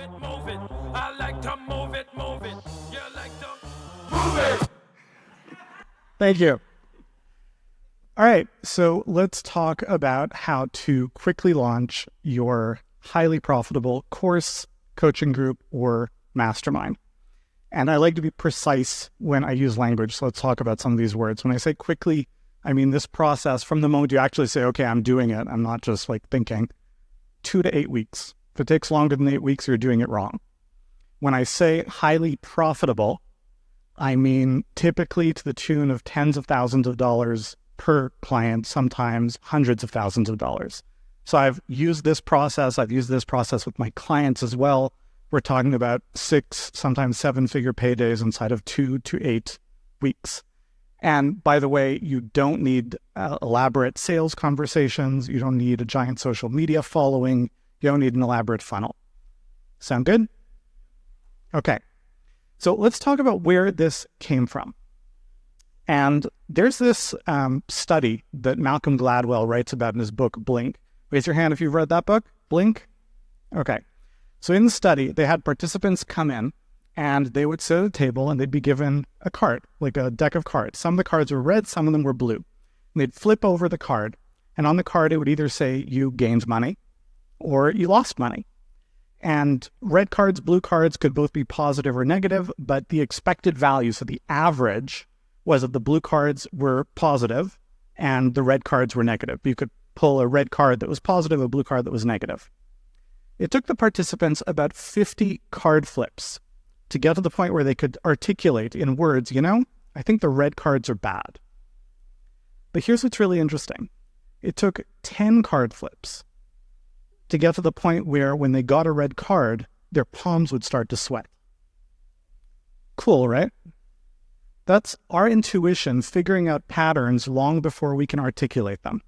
Move it. I like to move it, move it. You like to move it. Thank you. All right, so let's talk about how to quickly launch your highly profitable course, coaching group, or mastermind. And I like to be precise when I use language, so let's talk about some of these words. When I say quickly, I mean this process from the moment you actually say, okay, I'm doing it. I'm not just like thinking. 2 to 8 weeks. If it takes longer than 8 weeks, you're doing it wrong. When I say highly profitable, I mean typically to the tune of tens of thousands of dollars per client, sometimes hundreds of thousands of dollars. So I've used this process. I've used this process with my clients as well. We're talking about 6, sometimes 7-figure paydays inside of 2 to 8 weeks. And by the way, you don't need elaborate sales conversations. You don't need a giant social media following. You don't need an elaborate funnel. Sound good? Okay. So let's talk about where this came from. And there's this study that Malcolm Gladwell writes about in his book, Blink. Raise your hand if you've read that book, Blink. Okay. So in the study, they had participants come in and they would sit at a table and they'd be given a card, like a deck of cards. Some of the cards were red, some of them were blue. And they'd flip over the card, and on the card, it would either say you gained money or you lost money. And red cards, blue cards could both be positive or negative, but the expected value, so the average, was that the blue cards were positive and the red cards were negative. You could pull a red card that was positive, a blue card that was negative. It took the participants about 50 card flips to get to the point where they could articulate in words, I think the red cards are bad. But here's what's really interesting. It took 10 card flips to get to the point where when they got a red card, their palms would start to sweat. Cool, right? That's our intuition figuring out patterns long before we can articulate them.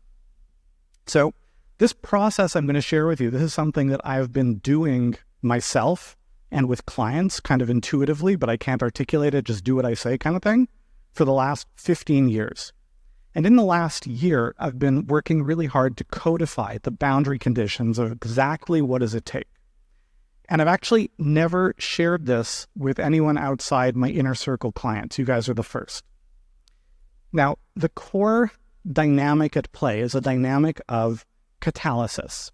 So this process I'm going to share with you, this is something that I've been doing myself and with clients kind of intuitively, but I can't articulate it, just do what I say kind of thing, for the last 15 years. And in the last year, I've been working really hard to codify the boundary conditions of exactly what does it take. And I've actually never shared this with anyone outside my inner circle clients. You guys are the first. Now, the core dynamic at play is a dynamic of catalysis.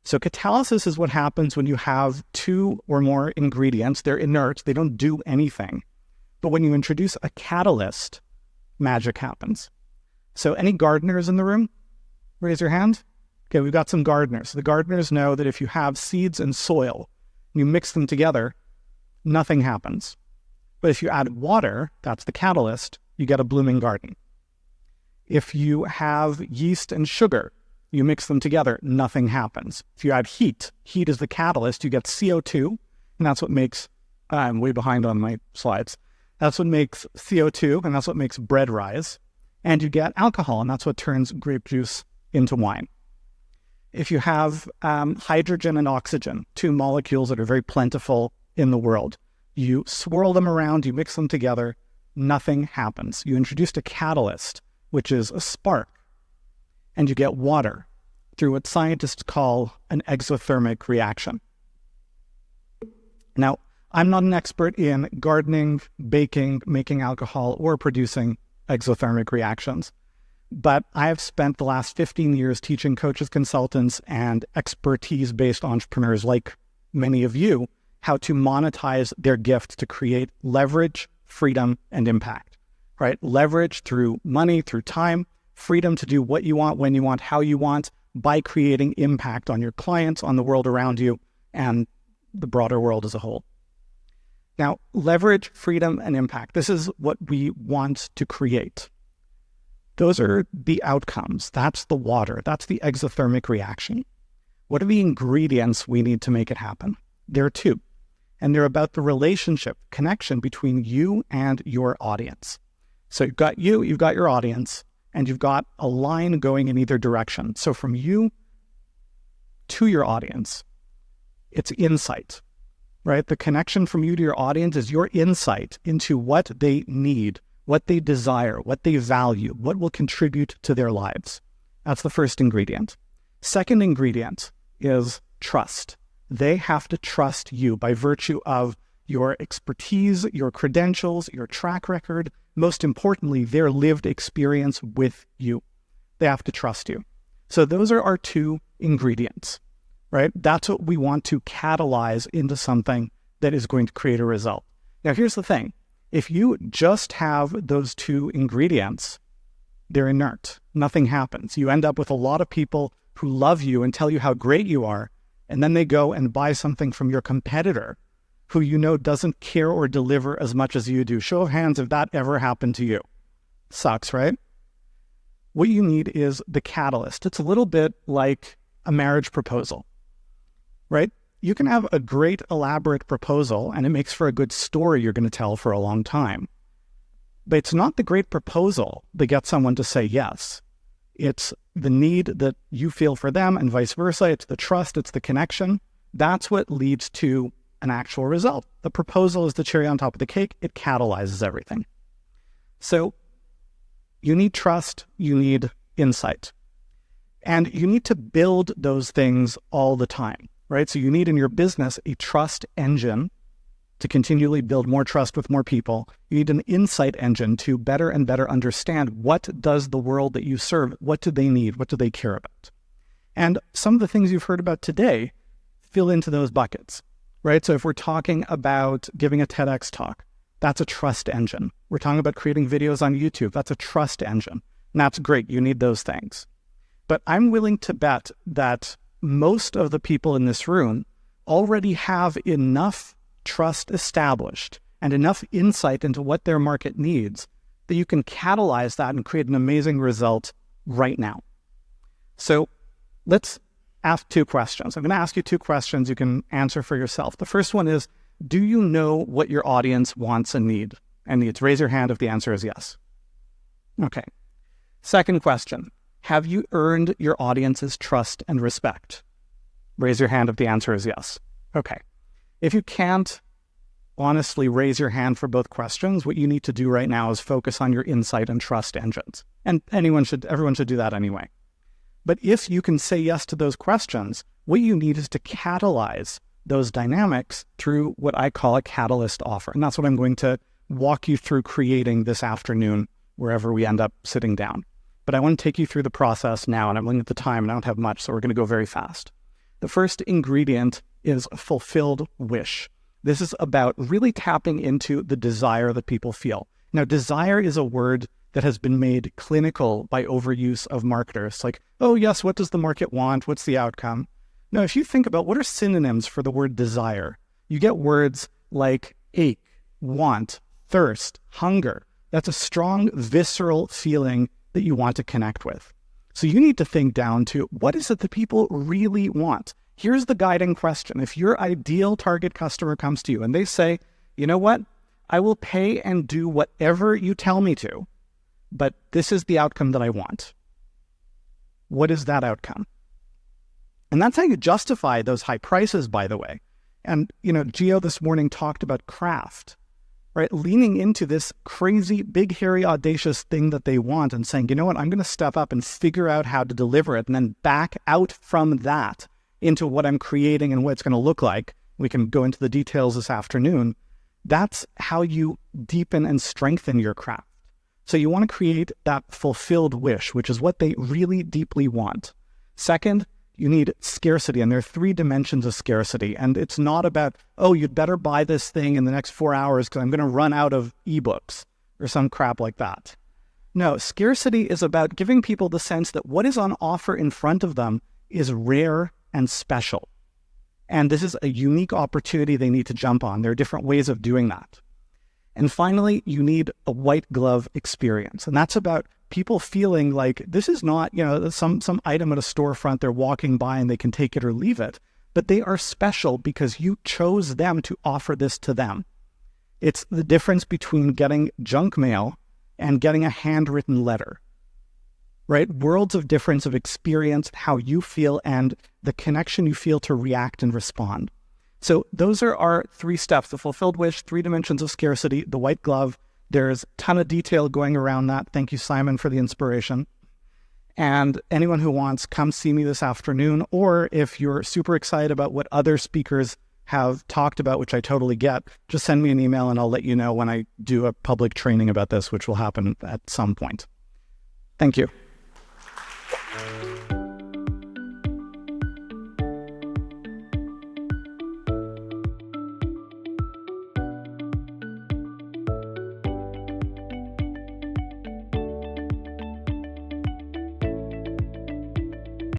So catalysis is what happens when you have 2 or more ingredients. They're inert. They don't do anything. But when you introduce a catalyst, magic happens. So any gardeners in the room? Raise your hand. Okay, we've got some gardeners. The gardeners know that if you have seeds and soil, you mix them together, nothing happens. But if you add water, that's the catalyst, you get a blooming garden. If you have yeast and sugar, you mix them together, nothing happens. If you add heat, heat is the catalyst, you get CO2, and that's what makes, I'm way behind on my slides. That's what makes CO2, and that's what makes bread rise. And you get alcohol, and that's what turns grape juice into wine. If you have hydrogen and oxygen, 2 molecules that are very plentiful in the world, you swirl them around, you mix them together, nothing happens. You introduced a catalyst, which is a spark, and you get water through what scientists call an exothermic reaction. Now, I'm not an expert in gardening, baking, making alcohol, or producing exothermic reactions. But I have spent the last 15 years teaching coaches, consultants, and expertise-based entrepreneurs like many of you how to monetize their gift to create leverage, freedom, and impact, right? Leverage through money, through time, freedom to do what you want, when you want, how you want, by creating impact on your clients, on the world around you, and the broader world as a whole. Now, leverage, freedom, and impact. This is what we want to create. Those are the outcomes. That's the water. That's the exothermic reaction. What are the ingredients we need to make it happen? There are 2, and they're about the relationship, connection between you and your audience. So you've got your audience, and you've got a line going in either direction. So from you to your audience, it's insight. Right? The connection from you to your audience is your insight into what they need, what they desire, what they value, what will contribute to their lives. That's the first ingredient. Second ingredient is trust. They have to trust you by virtue of your expertise, your credentials, your track record, most importantly, their lived experience with you. They have to trust you. So those are our two ingredients, right? That's what we want to catalyze into something that is going to create a result. Now, here's the thing. If you just have those two ingredients, they're inert. Nothing happens. You end up with a lot of people who love you and tell you how great you are, and then they go and buy something from your competitor who you know doesn't care or deliver as much as you do. Show of hands if that ever happened to you. Sucks, right? What you need is the catalyst. It's a little bit like a marriage proposal, right? You can have a great elaborate proposal and it makes for a good story you're going to tell for a long time. But it's not the great proposal that gets someone to say yes. It's the need that you feel for them and vice versa. It's the trust, it's the connection. That's what leads to an actual result. The proposal is the cherry on top of the cake. It catalyzes everything. So you need trust, you need insight, and you need to build those things all the time, right? So you need in your business a trust engine to continually build more trust with more people. You need an insight engine to better and better understand what does the world that you serve, what do they need, what do they care about? And some of the things you've heard about today fill into those buckets, right? So if we're talking about giving a TEDx talk, that's a trust engine. We're talking about creating videos on YouTube. That's a trust engine. And that's great. You need those things. But I'm willing to bet that most of the people in this room already have enough trust established and enough insight into what their market needs that you can catalyze that and create an amazing result right now. So let's ask two questions. I'm going to ask you two questions you can answer for yourself. The first one is, do you know what your audience wants and needs? Raise your hand if the answer is yes. Okay. Second question, have you earned your audience's trust and respect? Raise your hand if the answer is yes. Okay. If you can't honestly raise your hand for both questions, what you need to do right now is focus on your insight and trust engines. And everyone should do that anyway. But if you can say yes to those questions, what you need is to catalyze those dynamics through what I call a catalyst offer. And that's what I'm going to walk you through creating this afternoon, wherever we end up sitting down. But I want to take you through the process now, and I'm looking at the time and I don't have much, so we're going to go very fast. The first ingredient is a fulfilled wish. This is about really tapping into the desire that people feel. Now, desire is a word that has been made clinical by overuse of marketers. Like, oh yes, what does the market want? What's the outcome? Now, if you think about what are synonyms for the word desire, you get words like ache, want, thirst, hunger. That's a strong, visceral feeling that you want to connect with. So you need to think down to what is it that people really want? Here's the guiding question. If your ideal target customer comes to you and they say, you know what? I will pay and do whatever you tell me to, but this is the outcome that I want. What is that outcome? And that's how you justify those high prices, by the way. And, Gio this morning talked about craft, right? Leaning into this crazy, big, hairy, audacious thing that they want and saying, you know what, I'm going to step up and figure out how to deliver it and then back out from that into what I'm creating and what it's going to look like. We can go into the details this afternoon. That's how you deepen and strengthen your craft. So you want to create that fulfilled wish, which is what they really deeply want. Second, you need scarcity, and there are 3 dimensions of scarcity. And it's not about, oh, you'd better buy this thing in the next 4 hours because I'm going to run out of ebooks or some crap like that. No, scarcity is about giving people the sense that what is on offer in front of them is rare and special. And this is a unique opportunity they need to jump on. There are different ways of doing that. And finally, you need a white glove experience. And that's about people feeling like this is not, some item at a storefront they're walking by and they can take it or leave it, but they are special because you chose them to offer this to them. It's the difference between getting junk mail and getting a handwritten letter, right? Worlds of difference of experience, how you feel, and the connection you feel to react and respond. So those are our 3 steps: the fulfilled wish, 3 dimensions of scarcity, the white glove. There's a ton of detail going around that. Thank you, Simon, for the inspiration. And anyone who wants, come see me this afternoon. Or if you're super excited about what other speakers have talked about, which I totally get, just send me an email and I'll let you know when I do a public training about this, which will happen at some point. Thank you.